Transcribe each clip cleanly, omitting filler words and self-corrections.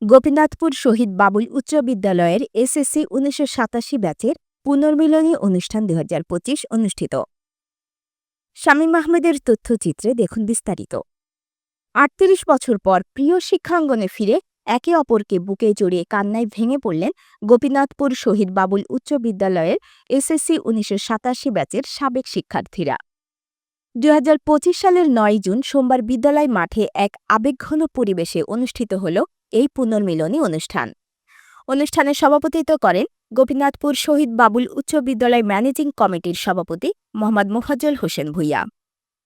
গোপীনাথপুর শহীদ বাবুল উচ্চ বিদ্যালয়ের এসএসসি ১৯৮৭ ব্যাচের পুনর্মিলনী অনুষ্ঠান ২০২৫ অনুষ্ঠিত। শামীম আহমেদের তথ্যচিত্রে দেখুন বিস্তারিত। ৩৮ বছর পর প্রিয় শিক্ষাঙ্গনে ফিরে একে অপরকে বুকে জড়িয়ে কান্নায় ভেঙে পড়লেন গোপীনাথপুর শহীদ বাবুল উচ্চ বিদ্যালয়ের এসএসসি ১৯৮৭ ব্যাচের সাবেক শিক্ষার্থীরা। ২০২৫ সালের ৯ জুন সোমবার বিদ্যালয় মাঠে এক আবেগঘন পরিবেশে অনুষ্ঠিত হল এই পুনর্মিলনী অনুষ্ঠান। অনুষ্ঠানে সভাপতিত্ব করেন গোপীনাথপুর শহীদ বাবুল উচ্চ বিদ্যালয় ম্যানেজিং কমিটির সভাপতি মোহাম্মদ মোফাজ্জল হোসেন ভূঁইয়া।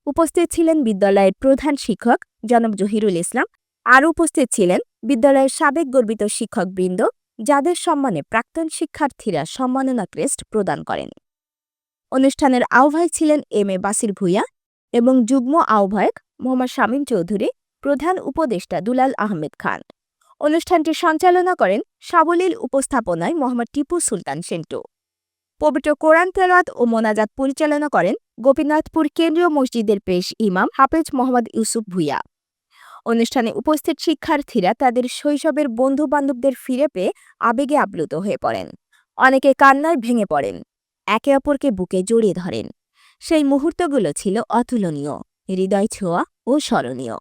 উপস্থিত ছিলেন বিদ্যালয়ের প্রধান শিক্ষক জনাব জহিরুল ইসলাম। আরও উপস্থিত ছিলেন বিদ্যালয়ের সাবেক গর্বিত শিক্ষকবৃন্দ, যাদের সম্মানে প্রাক্তন শিক্ষার্থীরা সম্মাননা ক্রেস্ট প্রদান করেন। অনুষ্ঠানের আহ্বায়ক ছিলেন এম.এ. বাসির ভূঁইয়া এবং যুগ্ম আহ্বায়ক মোহাম্মদ শামীম চৌধুরী, প্রধান উপদেষ্টা দুলাল আহমেদ খান। অনুষ্ঠানটি সঞ্চালনা করেন সাবলীল উপস্থাপনায় মোহাম্মদ টিপু সুলতান সেন্টু। পবিত্র কোরআন তেলাওয়াত ও মোনাজাত পরিচালনা করেন গোপীনাথপুর কেন্দ্রীয় মসজিদের পেশ ইমাম হাফেজ মোহাম্মদ ইউসুফ ভূঁইয়া। অনুষ্ঠানে উপস্থিত শিক্ষার্থীরা তাদের শৈশবের বন্ধু-বান্ধবদের ফিরে পেয়ে আবেগে আপ্লুত হয়ে পড়েন। অনেকে কান্নায় ভেঙে পড়েন, একে অপরকে বুকে জড়িয়ে ধরেন। সেই মুহূর্তগুলো ছিল অতুলনীয়, হৃদয় ছোঁয়া ও স্মরণীয়।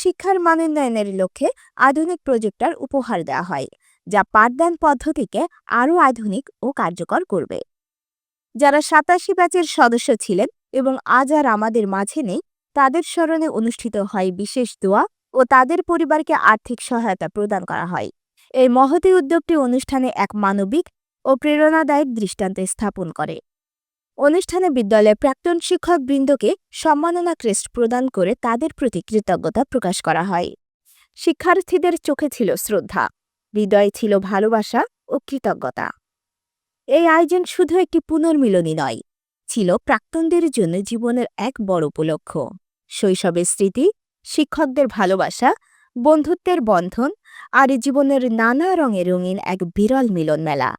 শিক্ষার মানোন্নয়নের লক্ষ্যে আধুনিক প্রজেক্টর উপহার দেওয়া হয়, যা পাঠদান পদ্ধতিকে আরও আধুনিক ও কার্যকর করবে। যারা ৮৭ ব্যাচের সদস্য ছিলেন এবং আজ আর আমাদের মাঝে নেই, তাদের স্মরণে অনুষ্ঠিত হয় বিশেষ দোয়া ও তাদের পরিবারকে আর্থিক সহায়তা প্রদান করা হয়। এই মহতী উদ্যোগটি অনুষ্ঠানে এক মানবিক ও প্রেরণাদায়ক দৃষ্টান্ত স্থাপন করে। অনুষ্ঠানে বিদ্যালয়ের প্রাক্তন শিক্ষকবৃন্দকে সম্মাননা ক্রেস্ট প্রদান করে তাদের প্রতি কৃতজ্ঞতা প্রকাশ করা হয়। শিক্ষার্থীদের চোখে ছিল শ্রদ্ধা, হৃদয়ে ছিল ভালোবাসা ও কৃতজ্ঞতা। এই আয়োজন শুধু একটি পুনর্মিলনী নয়, ছিল প্রাক্তনদের জন্য জীবনের এক বড় উপলক্ষ। শৈশবের স্মৃতি, শিক্ষকদের ভালোবাসা, বন্ধুত্বের বন্ধন আর জীবনের নানা রঙে রঙিন এক বিরল মিলন মেলা।